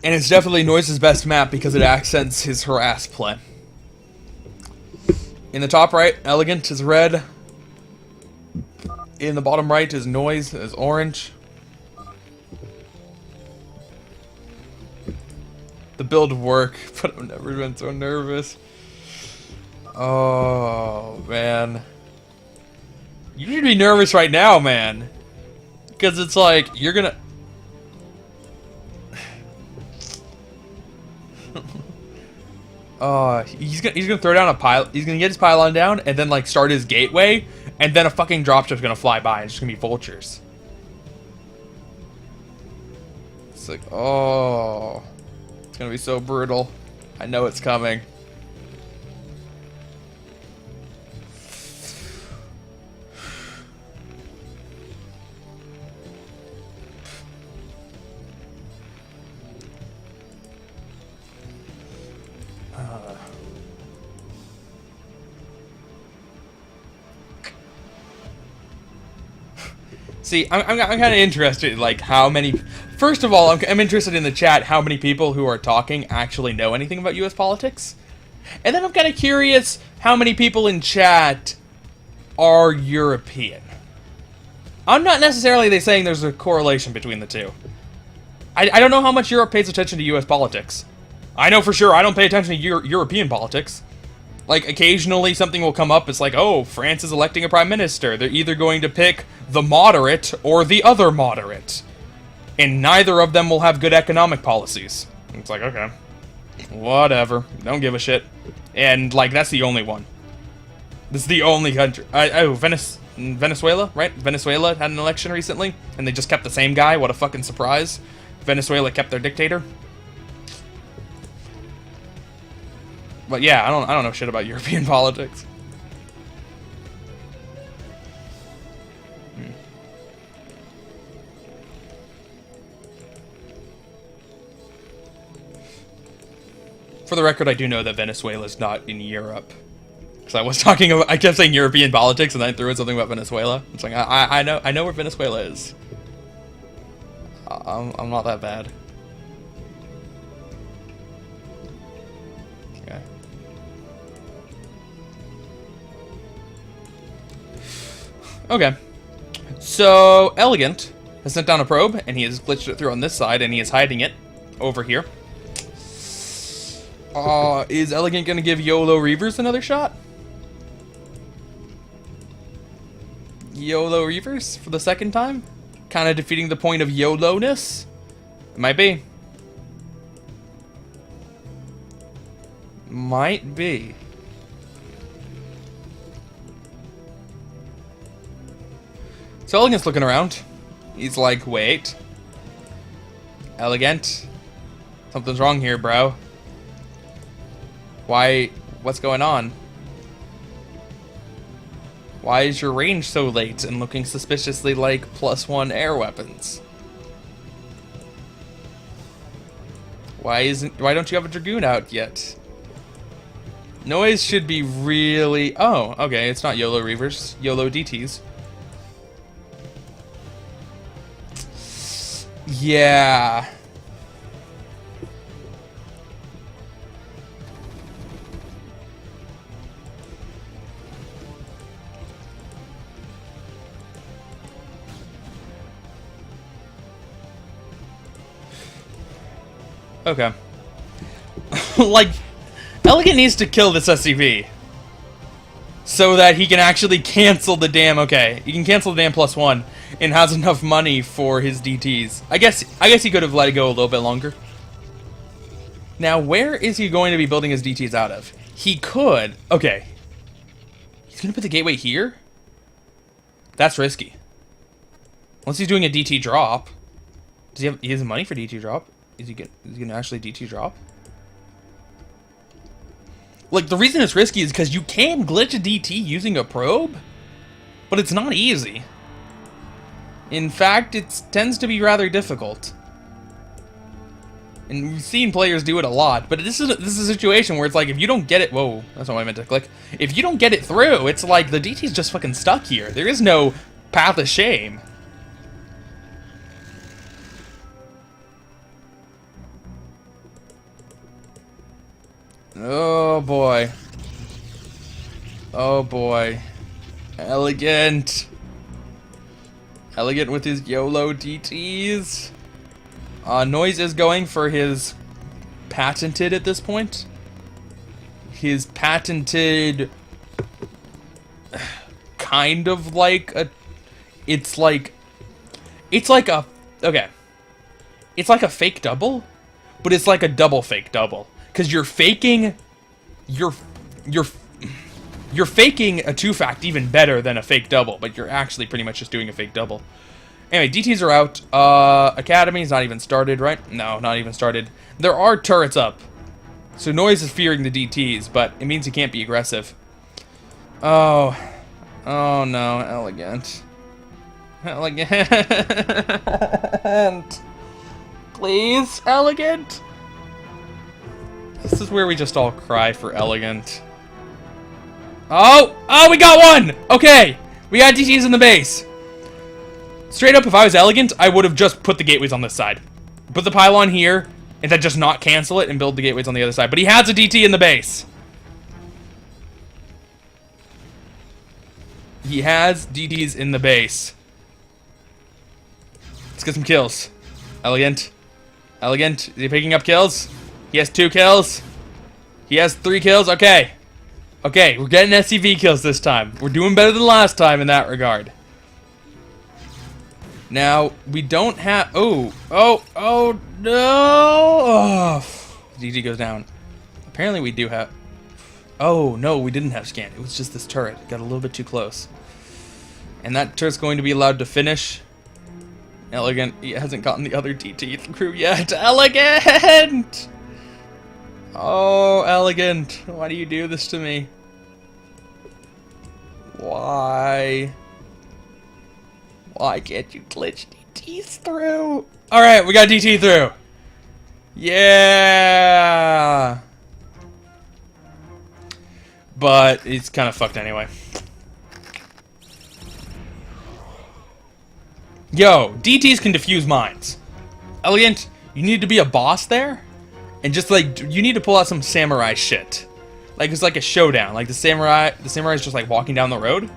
And it's definitely NoisE's best map because it accents his harass play. In the top right, EleGant is red. In the bottom right is NoisE is orange. The build work, but I've never been so nervous. Oh, man. You should be nervous right now, man. Because it's like, you're gonna... he's gonna throw down a pile. He's gonna get his pylon down and then like start his gateway, and then a fucking dropship's gonna fly by and it's just gonna be vultures. It's like, oh, it's gonna be so brutal. I know it's coming. See, I'm kind of interested, like, how many... First of all, I'm interested in the chat how many people who are talking actually know anything about U.S. politics. And then I'm kind of curious how many people in chat are European. I'm not necessarily saying there's a correlation between the two. I don't know how much Europe pays attention to U.S. politics. I know for sure I don't pay attention to European politics. Like, occasionally something will come up, it's like, oh, France is electing a prime minister. They're either going to pick the moderate or the other moderate. And neither of them will have good economic policies. It's like, okay, whatever, don't give a shit. And, like, that's the only one. This is the only country. Venezuela, right? Venezuela had an election recently, and they just kept the same guy. What a fucking surprise. Venezuela kept their dictator. But yeah, I don't know shit about European politics. For the record, I do know that Venezuela is not in Europe. Because I kept saying European politics, and then I threw in something about Venezuela. It's like, I know where Venezuela is. I'm not that bad. Okay. Okay. So, EleGant has sent down a probe, and he has glitched it through on this side, and he is hiding it over here. Is EleGant gonna give YOLO Reavers another shot? YOLO Reavers for the second time? Kind of defeating the point of YOLO-ness? It might be. Might be. So EleGant's looking around. He's like, wait. EleGant? Something's wrong here, bro. Why? What's going on? Why is your range so late and looking suspiciously like +1 air weapons? Why don't you have a Dragoon out yet? NoisE should be really... Oh, okay, it's not YOLO Reavers, YOLO DTs. Yeah. Okay. Like, EleGant needs to kill this SCV. So that he can actually cancel the damn... Okay, he can cancel the damn +1 and has enough money for his DTs. I guess he could have let it go a little bit longer. Now, where is he going to be building his DTs out of? He could... Okay. He's going to put the gateway here? That's risky. Unless he's doing a DT drop. Does he have... He has money for DT drop? Is he gonna actually DT drop? Like, the reason it's risky is because you can glitch a DT using a probe, but it's not easy. In fact, it tends to be rather difficult. And we've seen players do it a lot, but this is a situation where it's like, if you don't get it... Whoa, that's not what I meant to click. If you don't get it through, it's like the DT's just fucking stuck here. There is no path of shame. Oh boy. Oh boy. EleGant. EleGant with his YOLO DTs. NoisE is going for his patented at this point. His patented kind of like a it's like a okay. It's like a fake double, but it's like a double fake double. Cause you're faking you're faking a two-fact even better than a fake double, but you're actually pretty much just doing a fake double. Anyway, DTs are out. Academy's not even started, right? No, not even started. There are turrets up. So NoisE is fearing the DTs, but it means he can't be aggressive. Oh. Oh no, EleGant. EleGant. Please, EleGant. This is where we just all cry for EleGant. Oh! Oh, we got one! Okay! We got DTs in the base. Straight up, if I was EleGant, I would have just put the gateways on this side. Put the pylon here, and then just not cancel it and build the gateways on the other side. But he has a DT in the base. He has DTs in the base. Let's get some kills. EleGant. EleGant. Is he picking up kills? He has 2 kills. He has 3 kills. Okay. Okay, we're getting SCV kills this time. We're doing better than last time in that regard. Now, we don't have... Oh, no! Oh, DT goes down. Apparently we do have... Oh, no, we didn't have scan. It was just this turret. It got a little bit too close. And that turret's going to be allowed to finish. EleGant, he hasn't gotten the other DT crew yet. EleGant! Oh, EleGant, why do you do this to me? Why? Why can't you glitch DTs through? Alright, we got DT through. Yeah! But it's kind of fucked anyway. Yo, DTs can defuse mines. EleGant, you need to be a boss there? And just like, you need to pull out some samurai shit. Like it's like a showdown. Like the samurai's just like walking down the road.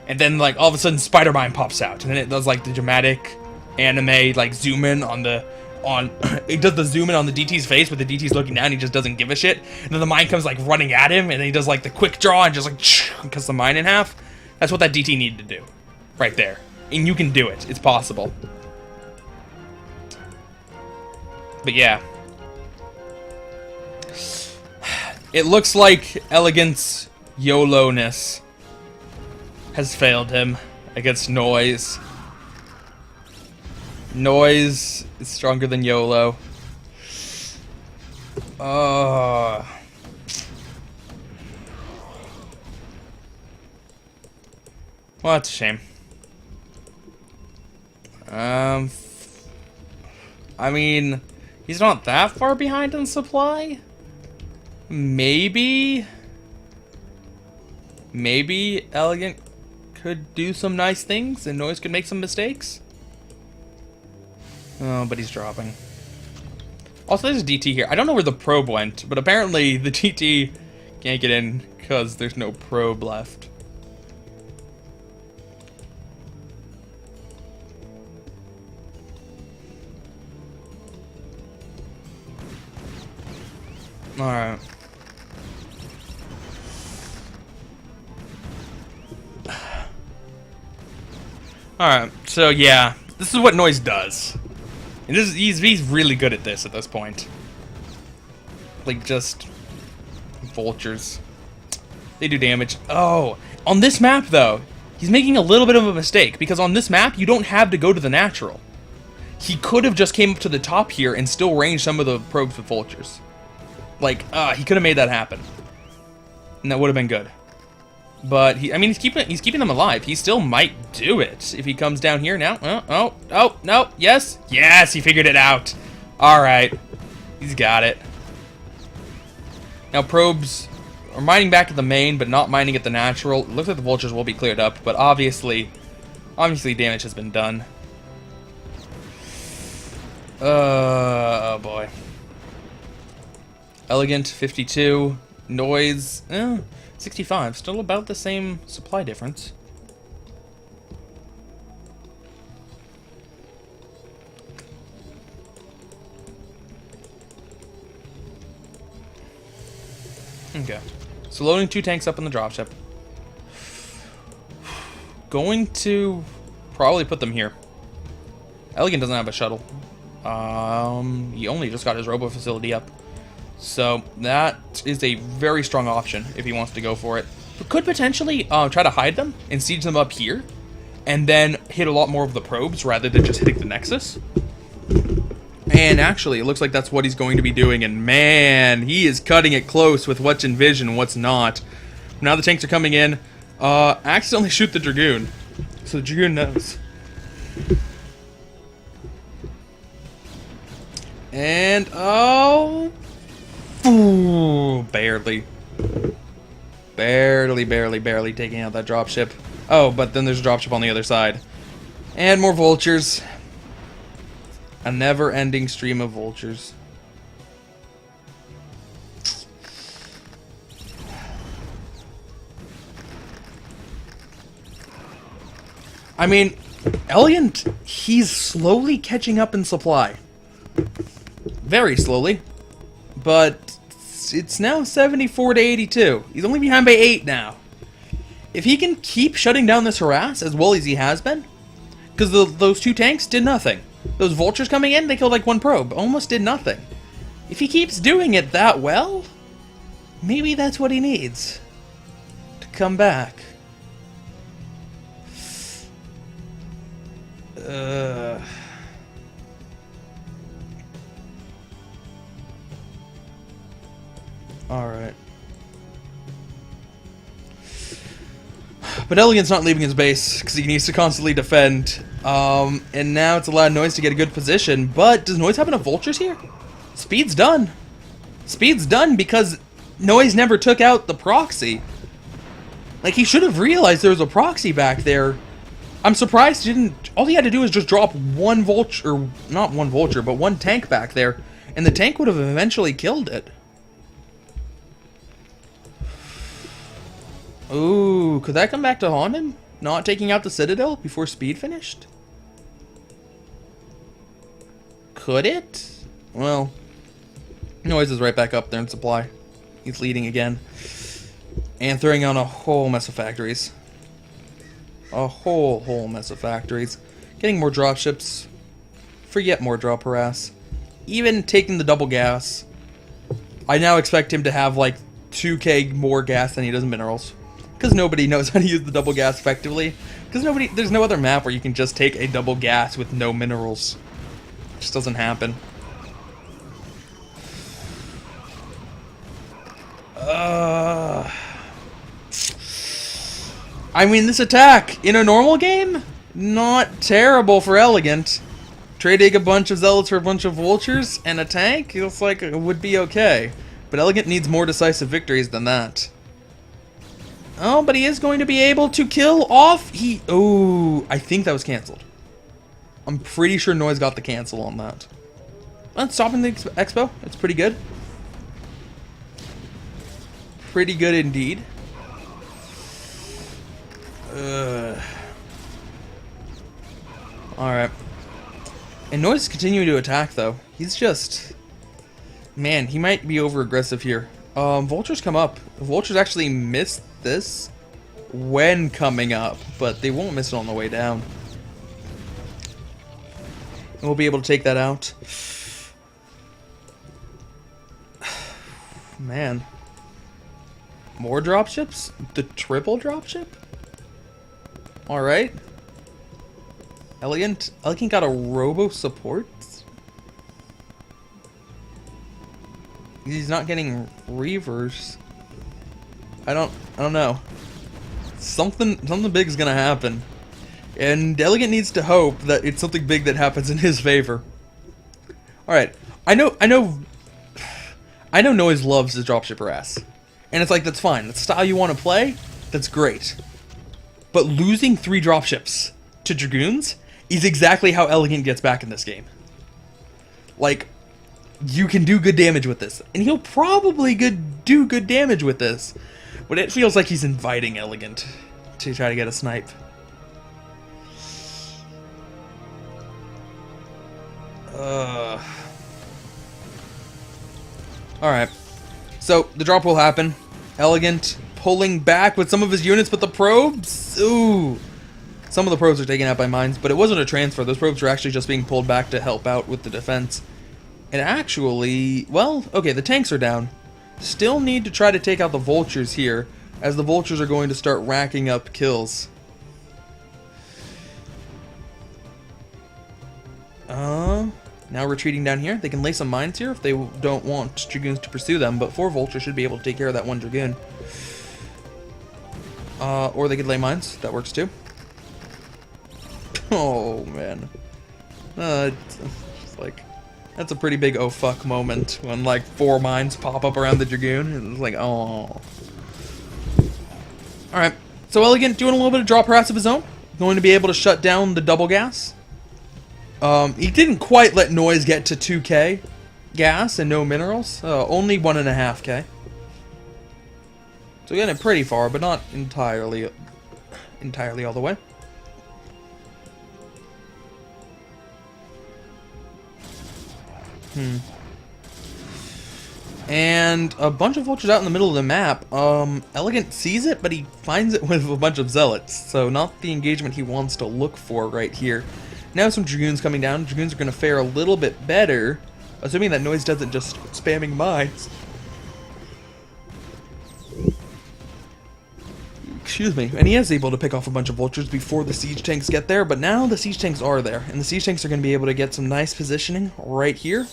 And then like all of a sudden Spider Mine pops out. And then it does like the dramatic anime like zoom in on it does the zoom in on the DT's face, but the DT's looking down, he just doesn't give a shit. And then the mine comes like running at him, and then he does like the quick draw and just like cuts the mine in half. That's what that DT needed to do. Right there. And you can do it. It's possible. But yeah. It looks like EleGant's YOLO-ness has failed him against NoisE. NoisE is stronger than YOLO. Well, that's a shame. I mean, he's not that far behind in supply. Maybe EleGant could do some nice things and NoisE could make some mistakes. Oh, but he's dropping. Also, there's a DT here. I don't know where the probe went, but apparently the DT can't get in because there's no probe left. Alright. Alright, so yeah, this is what NoisE does. And he's really good at this at this point. Like, just vultures. They do damage. Oh, on this map, though, he's making a little bit of a mistake, because on this map, you don't have to go to the natural. He could have just came up to the top here and still ranged some of the probes with vultures. Like, he could have made that happen. And that would have been good. But, he's keeping them alive. He still might do it if he comes down here now. Oh, no, yes. Yes, he figured it out. All right. He's got it. Now, probes are mining back at the main, but not mining at the natural. It looks like the vultures will be cleared up, but obviously damage has been done. Oh, boy. EleGant, 52. NoisE, 65. Still about the same supply difference. Okay. So loading 2 tanks up in the dropship. Going to probably put them here. EleGant doesn't have a shuttle. He only just got his robo facility up. So that is a very strong option if he wants to go for it. But could potentially try to hide them and siege them up here. And then hit a lot more of the probes rather than just hitting the Nexus. And actually, it looks like that's what he's going to be doing. And man, he is cutting it close with what's in vision and what's not. Now the tanks are coming in. Accidentally shoot the Dragoon. So the Dragoon knows. And, oh... Ooh, barely. Barely taking out that dropship. Oh, but then there's a dropship on the other side. And more vultures. A never-ending stream of vultures. I mean, EleGant, he's slowly catching up in supply. Very slowly. But it's now 74 to 82. He's only behind by 8 now. If he can keep shutting down this harass as well as he has been, because those 2 tanks did nothing. Those vultures coming in, they killed like 1 probe. Almost did nothing. If he keeps doing it that well, maybe that's what he needs to come back. Alright. But EleGant's not leaving his base, because he needs to constantly defend. And now it's allowed NoisE to get a good position, but does NoisE have enough vultures here? Speed's done. Speed's done because NoisE never took out the proxy. Like, he should have realized there was a proxy back there. I'm surprised he didn't... All he had to do was just drop 1 vulture... Or not 1 vulture, but 1 tank back there. And the tank would have eventually killed it. Ooh, could that come back to haunt him? Not taking out the Citadel before speed finished? Could it? Well, NoisE is right back up there in supply. He's leading again. And throwing on a whole mess of factories. A whole mess of factories. Getting more dropships. For yet more drop harass. Even taking the double gas. I now expect him to have like 2k more gas than he does minerals. Because nobody knows how to use the double gas effectively. Because there's no other map where you can just take a double gas with no minerals. It just doesn't happen. I mean, this attack in a normal game, not terrible for EleGant. Trading a bunch of zealots for a bunch of vultures and a tank, it looks like it would be okay. But EleGant needs more decisive victories than that. Oh, but he is going to be able to kill off. Oh, I think that was canceled. I'm pretty sure NoisE got the cancel on that. Well, stopping the expo. It's pretty good. Pretty good indeed. Alright. And NoisE is continuing to attack, though. He's just... Man, he might be over-aggressive here. Vultures come up. Vultures actually missed this when coming up, but they won't miss it on the way down. And we'll be able to take that out. Man. More dropships? The triple dropship? Alright. EleGant got a robo support? He's not getting reavers. I don't know. Something big is gonna happen. And EleGant needs to hope that it's something big that happens in his favor. Alright. I know NoisE loves his dropship harass. And it's like, that's fine. That's the style you want to play. That's great. But losing 3 dropships to Dragoons is exactly how EleGant gets back in this game. Like, you can do good damage with this. And he'll probably do good damage with this. But it feels like he's inviting EleGant to try to get a snipe. Alright. So, the drop will happen. EleGant pulling back with some of his units, but the probes... Ooh. Some of the probes are taken out by mines, but it wasn't a transfer. Those probes were actually just being pulled back to help out with the defense. And actually... Well, okay, the tanks are down. Still need to try to take out the vultures here, as the vultures are going to start racking up kills. Now retreating down here. They can lay some mines here if they don't want dragoons to pursue them, but 4 vultures should be able to take care of that 1 dragoon. Or they could lay mines. That works too. Oh, man. It's like... That's a pretty big oh fuck moment when like 4 mines pop up around the dragoon. It's like, oh. Alright, so EleGant doing a little bit of draw press of his own. Going to be able to shut down the double gas. He didn't quite let NoisE get to 2k gas and no minerals. Only 1.5k. So getting it pretty far, but not entirely all the way. And a bunch of vultures out in the middle of the map. EleGant sees it, but he finds it with a bunch of zealots. So not the engagement he wants to look for right here. Now some dragoons coming down. Dragoons are going to fare a little bit better, assuming that NoisE doesn't just spamming mines. Excuse me. And he is able to pick off a bunch of vultures before the siege tanks get there, but now the siege tanks are there. And the siege tanks are going to be able to get some nice positioning right here.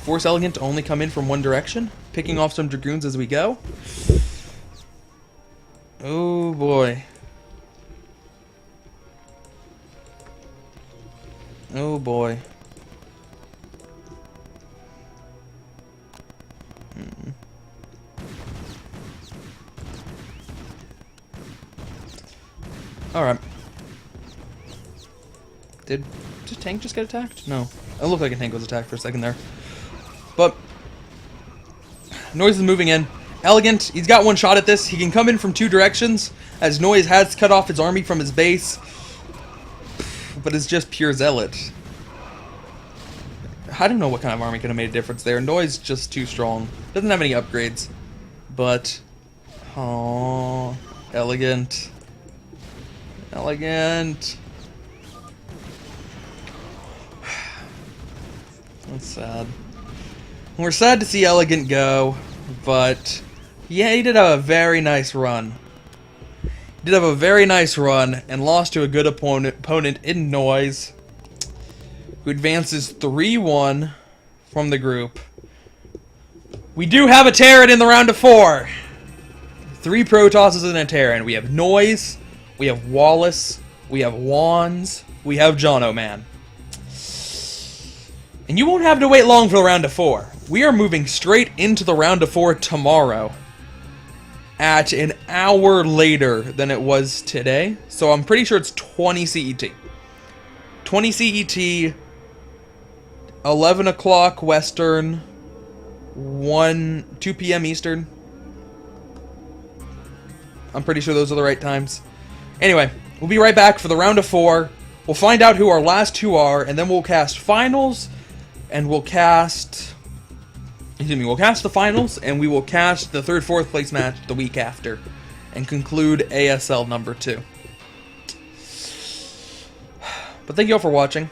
Force EleGant to only come in from one direction, picking off some dragoons as we go. Oh boy. Oh boy. Alright. Did the tank just get attacked? No. It looked like a tank was attacked for a second there. But NoisE is moving in. EleGant, he's got one shot at this. He can come in from 2 directions, as NoisE has cut off his army from his base. But it's just pure zealot. I don't know what kind of army could have made a difference there. NoisE just too strong. Doesn't have any upgrades. But... oh, EleGant. EleGant. That's sad. We're sad to see EleGant go, but yeah, he did have a very nice run. He did have a very nice run and lost to a good opponent in NoisE, who advances 3-1 from the group. We do have a Terran in the round of 4. 3 Protosses and a Terran. We have NoisE, we have Wallace, we have Wands, we have Jono Man. And you won't have to wait long for the round of 4. We are moving straight into the round of 4 tomorrow at an hour later than it was today. So I'm pretty sure it's 20 CET. 20 CET, 11 o'clock Western, 2 p.m. Eastern. I'm pretty sure those are the right times. Anyway, we'll be right back for the round of 4. We'll find out who our last 2 are, and then we'll cast finals, and we'll cast... excuse me, we'll cast the finals, and we will cast the 3rd, 4th place match the week after, and conclude ASL number 2. But thank you all for watching.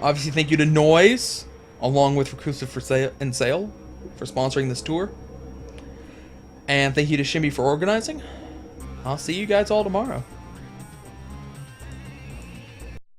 Obviously, thank you to NoisE, along with Reclusive for Sale for sponsoring this tour. And thank you to Shimmy for organizing. I'll see you guys all tomorrow.